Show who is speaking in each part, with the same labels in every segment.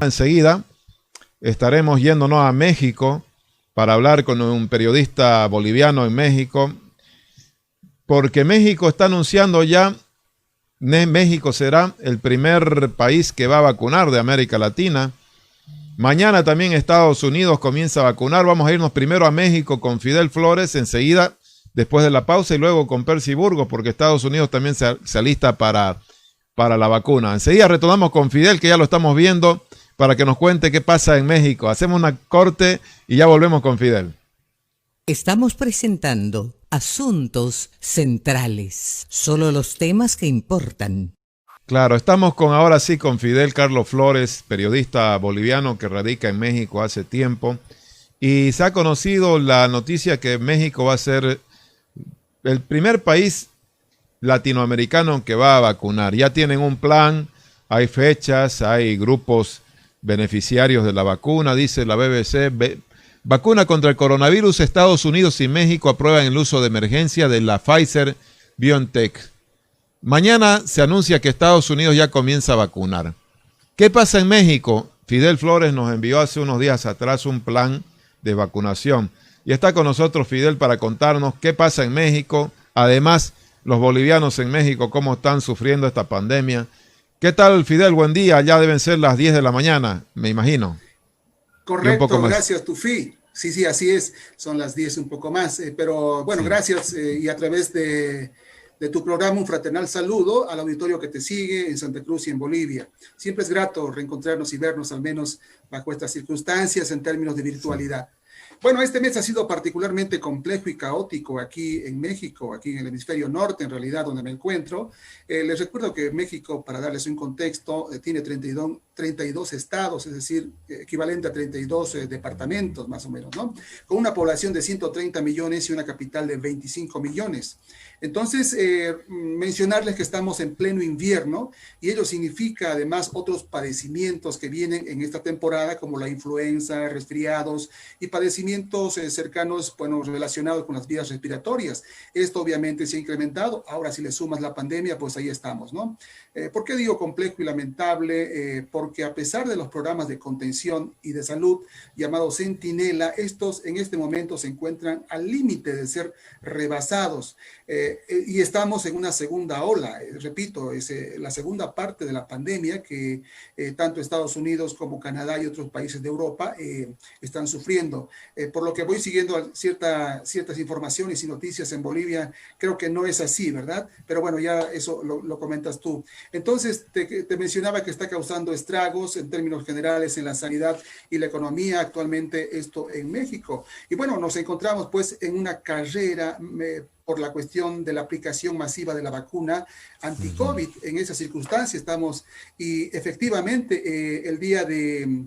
Speaker 1: Enseguida estaremos yéndonos a México para hablar con un periodista boliviano en México, porque México está anunciando ya, México será el primer país que va a vacunar de América Latina. Mañana también Estados Unidos comienza a vacunar. Vamos a irnos primero a México con Fidel Flores, enseguida, después de la pausa, y luego con Percy Burgos, porque Estados Unidos también se alista para la vacuna. Enseguida retornamos con Fidel, que ya lo estamos viendo, para que nos cuente qué pasa en México. Hacemos una corte y ya volvemos con Fidel.
Speaker 2: Estamos presentando Asuntos Centrales, solo los temas que importan.
Speaker 1: Claro, estamos ahora sí con Fidel Carlos Flores, periodista boliviano que radica en México hace tiempo, y se ha conocido la noticia que México va a ser el primer país latinoamericano que va a vacunar. Ya tienen un plan, hay fechas, hay grupos beneficiarios de la vacuna, dice la BBC. Vacuna contra el coronavirus, Estados Unidos y México aprueban el uso de emergencia de la Pfizer-BioNTech. Mañana se anuncia que Estados Unidos ya comienza a vacunar. ¿Qué pasa en México? Fidel Flores nos envió hace unos días atrás un plan de vacunación. Y está con nosotros Fidel para contarnos qué pasa en México. Además, los bolivianos en México, cómo están sufriendo esta pandemia. ¿Qué tal, Fidel? Buen día. Ya deben ser las 10 de la mañana, me imagino.
Speaker 3: Correcto, gracias, Tufi. Sí, así es. Son las 10 un poco más. Pero bueno, sí. Gracias. Y a través de tu programa, un fraternal saludo al auditorio que te sigue en Santa Cruz y en Bolivia. Siempre es grato reencontrarnos y vernos, al menos bajo estas circunstancias, en términos de virtualidad. Sí. Bueno, este mes ha sido particularmente complejo y caótico aquí en México, aquí en el hemisferio norte, en realidad, donde me encuentro. Les recuerdo que México, para darles un contexto, tiene 32 estados, es decir, equivalente a 32 departamentos, más o menos, ¿no? Con una población de 130 millones y una capital de 25 millones. Entonces, mencionarles que estamos en pleno invierno y ello significa además otros padecimientos que vienen en esta temporada, como la influenza, resfriados y padecimientos cercanos, bueno, relacionados con las vías respiratorias. Esto obviamente se ha incrementado. Ahora, si le sumas la pandemia, pues ahí estamos, ¿no? ¿Por qué digo complejo y lamentable? Porque a pesar de los programas de contención y de salud llamados Centinela, estos en este momento se encuentran al límite de ser rebasados. Y estamos en una segunda ola, repito, es la segunda parte de la pandemia que tanto Estados Unidos como Canadá y otros países de Europa están sufriendo. Por lo que voy siguiendo ciertas informaciones y noticias en Bolivia, creo que no es así, ¿verdad? Pero bueno, ya eso lo comentas tú. Entonces, te mencionaba que está causando estragos en términos generales en la sanidad y la economía actualmente esto en México. Y bueno, nos encontramos pues en una carrera por la cuestión de la aplicación masiva de la vacuna anti-COVID. En esa circunstancia estamos y efectivamente el día de...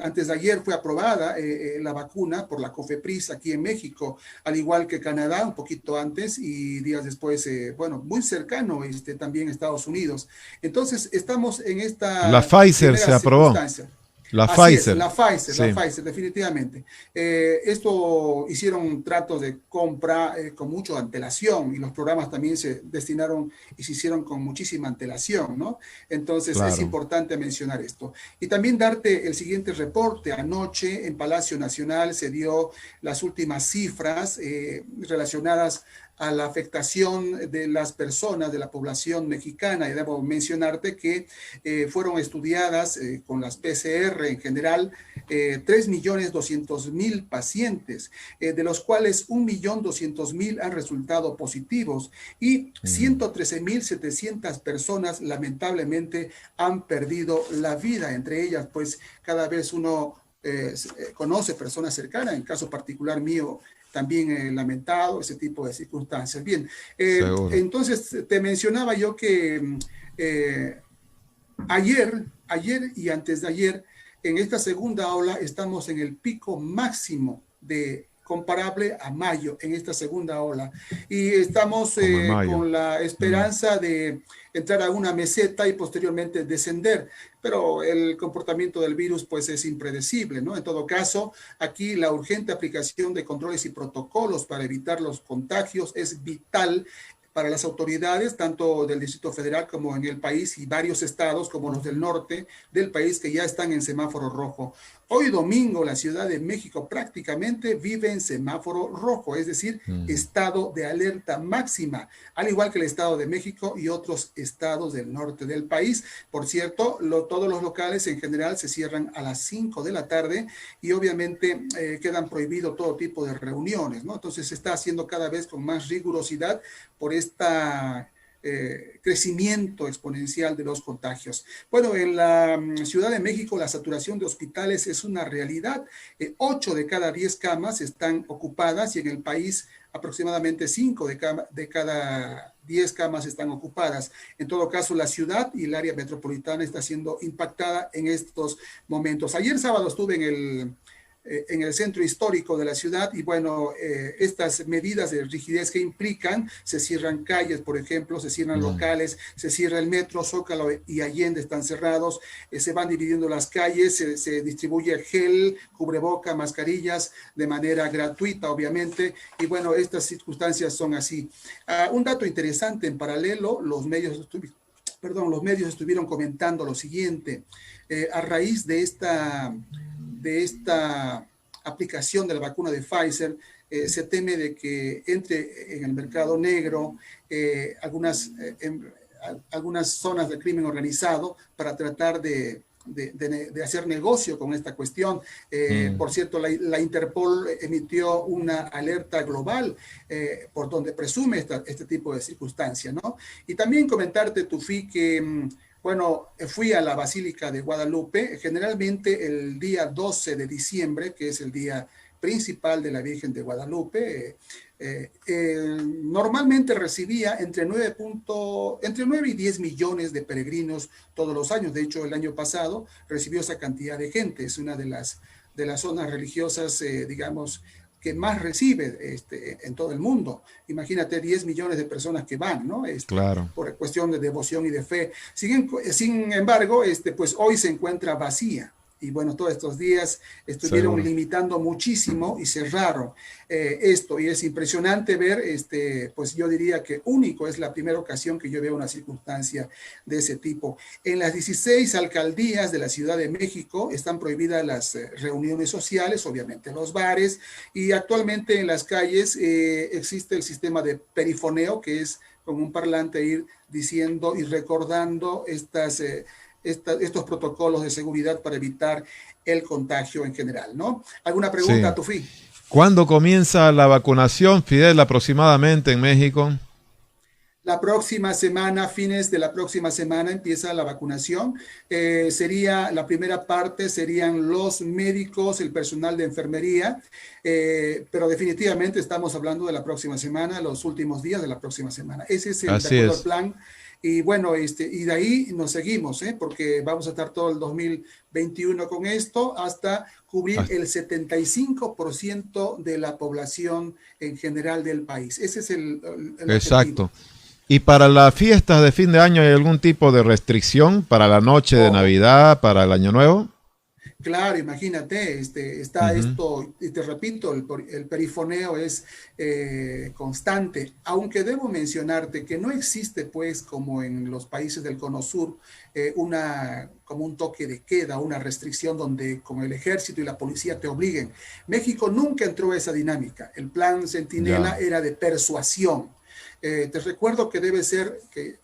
Speaker 3: antes de ayer fue aprobada la vacuna por la COFEPRIS aquí en México, al igual que Canadá, un poquito antes, y días después, bueno, muy cercano también Estados Unidos. Entonces, estamos en esta...
Speaker 1: La Pfizer se aprobó. La Pfizer.
Speaker 3: La Pfizer, definitivamente. Esto hicieron tratos de compra con mucha antelación y los programas también se destinaron y se hicieron con muchísima antelación, ¿no? Entonces claro. Es importante mencionar esto. Y también darte el siguiente reporte. Anoche en Palacio Nacional se dio las últimas cifras relacionadas a la afectación de las personas de la población mexicana. Y debo mencionarte que fueron estudiadas con las PCR en general 3.200.000 pacientes, de los cuales 1.200.000 han resultado positivos y 113.700 personas lamentablemente han perdido la vida. Entre ellas, pues cada vez uno conoce personas cercanas, en caso particular mío, también lamentado ese tipo de circunstancias. Bien, entonces te mencionaba yo que ayer y antes de ayer, en esta segunda ola, estamos en el pico máximo comparable a mayo, en esta segunda ola. Y estamos con la esperanza de entrar a una meseta y posteriormente descender. Pero el comportamiento del virus pues es impredecible, ¿no? En todo caso, aquí la urgente aplicación de controles y protocolos para evitar los contagios es vital para las autoridades, tanto del Distrito Federal como en el país y varios estados como los del norte del país que ya están en semáforo rojo. Hoy domingo la Ciudad de México prácticamente vive en semáforo rojo, es decir, estado de alerta máxima, al igual que el Estado de México y otros estados del norte del país. Por cierto, todos los locales en general se cierran a las 5 de la tarde y obviamente quedan prohibidos todo tipo de reuniones, ¿no? Entonces se está haciendo cada vez con más rigurosidad por esta crecimiento exponencial de los contagios. Bueno, en la Ciudad de México la saturación de hospitales es una realidad. 8 de cada 10 camas están ocupadas y en el país aproximadamente 5 de cada 10 camas están ocupadas. En todo caso, la ciudad y el área metropolitana está siendo impactada en estos momentos. Ayer sábado estuve en el centro histórico de la ciudad y bueno, estas medidas de rigidez que implican, se cierran calles, por ejemplo, se cierran locales, se cierra el metro, Zócalo y Allende están cerrados, se van dividiendo las calles, se distribuye gel, cubreboca, mascarillas de manera gratuita, obviamente, y bueno, estas circunstancias son así. Un dato interesante, en paralelo, los medios estuvieron comentando lo siguiente, a raíz de esta aplicación de la vacuna de Pfizer, se teme de que entre en el mercado negro algunas zonas del crimen organizado para tratar de hacer negocio con esta cuestión. Por cierto, la Interpol emitió una alerta global por donde presume este tipo de circunstancias, ¿no? Y también comentarte, Tufi, que bueno, fui a la Basílica de Guadalupe, generalmente el día 12 de diciembre, que es el día principal de la Virgen de Guadalupe, normalmente recibía entre 9 y 10 millones de peregrinos todos los años. De hecho, el año pasado recibió esa cantidad de gente. Es una de las zonas religiosas, digamos, que más recibe en todo el mundo. Imagínate 10 millones de personas que van, ¿no?
Speaker 1: Claro.
Speaker 3: Por cuestión de devoción y de fe. Sin embargo, pues hoy se encuentra vacía. Y bueno, todos estos días estuvieron limitando muchísimo y cerraron esto. Y es impresionante ver, pues yo diría que único, es la primera ocasión que yo veo una circunstancia de ese tipo. En las 16 alcaldías de la Ciudad de México están prohibidas las reuniones sociales, obviamente los bares, y actualmente en las calles existe el sistema de perifoneo, que es con un parlante ir diciendo y recordando estos protocolos de seguridad para evitar el contagio en general, ¿no? ¿Alguna pregunta, Tufi?
Speaker 1: ¿Cuándo comienza la vacunación, Fidel, aproximadamente en México?
Speaker 3: La próxima semana, fines de la próxima semana, empieza la vacunación. La primera parte serían los médicos, el personal de enfermería, pero definitivamente estamos hablando de la próxima semana, los últimos días de la próxima semana. Ese es el plan. Y bueno, y de ahí nos seguimos, porque vamos a estar todo el 2021 con esto hasta cubrir el 75% de la población en general del país. Ese es el
Speaker 1: exacto. Objetivo. ¿Y para las fiestas de fin de año hay algún tipo de restricción para la noche de Navidad, para el Año Nuevo?
Speaker 3: Claro, imagínate, está esto, y te repito, el perifoneo es constante, aunque debo mencionarte que no existe, pues, como en los países del Cono Sur, como un toque de queda, una restricción donde como el ejército y la policía te obliguen. México nunca entró a esa dinámica. El plan Centinela era de persuasión. Te recuerdo que debe ser que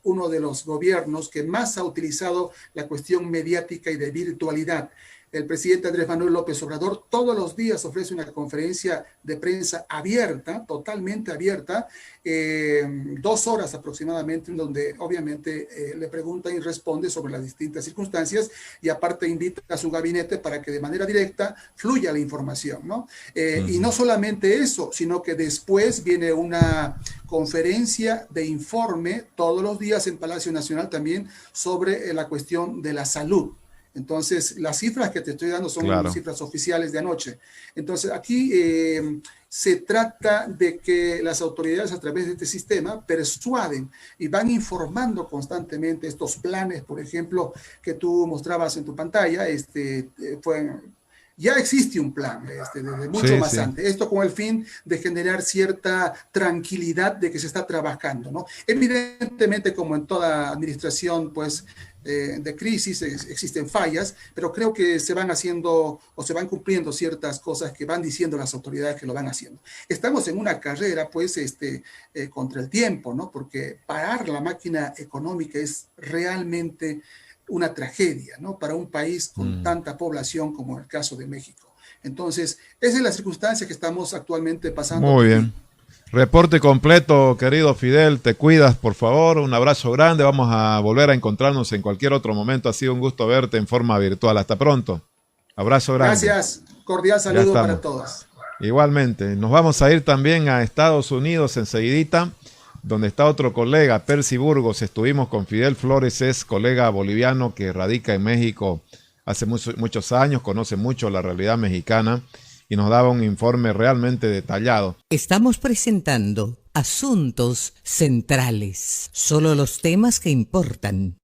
Speaker 3: uno de los gobiernos que más ha utilizado la cuestión mediática y de virtualidad. El presidente Andrés Manuel López Obrador todos los días ofrece una conferencia de prensa abierta, totalmente abierta, 2 horas aproximadamente, en donde obviamente le pregunta y responde sobre las distintas circunstancias y aparte invita a su gabinete para que de manera directa fluya la información, ¿no? Y no solamente eso, sino que después viene una conferencia de informe todos los días en Palacio Nacional también sobre la cuestión de la salud. Entonces, las cifras que te estoy dando son cifras oficiales de anoche. Entonces, aquí se trata de que las autoridades a través de este sistema persuaden y van informando constantemente estos planes, por ejemplo, que tú mostrabas en tu pantalla, ya existe un plan desde mucho más antes. Esto con el fin de generar cierta tranquilidad de que se está trabajando, ¿no? Evidentemente, como en toda administración, pues, de crisis existen fallas, pero creo que se van haciendo o se van cumpliendo ciertas cosas que van diciendo las autoridades que lo van haciendo. Estamos en una carrera, pues, contra el tiempo, ¿no? Porque parar la máquina económica es realmente una tragedia, ¿no? Para un país con tanta población como el caso de México. Entonces, esa es la circunstancia que estamos actualmente pasando.
Speaker 1: Muy bien. Reporte completo, querido Fidel. Te cuidas, por favor. Un abrazo grande. Vamos a volver a encontrarnos en cualquier otro momento. Ha sido un gusto verte en forma virtual. Hasta pronto. Abrazo grande.
Speaker 3: Gracias. Cordial saludo para todos.
Speaker 1: Igualmente. Nos vamos a ir también a Estados Unidos enseguidita, donde está otro colega, Percy Burgos. Estuvimos con Fidel Flores, es colega boliviano que radica en México hace muchos años, conoce mucho la realidad mexicana y nos daba un informe realmente detallado.
Speaker 2: Estamos presentando Asuntos Centrales, solo los temas que importan.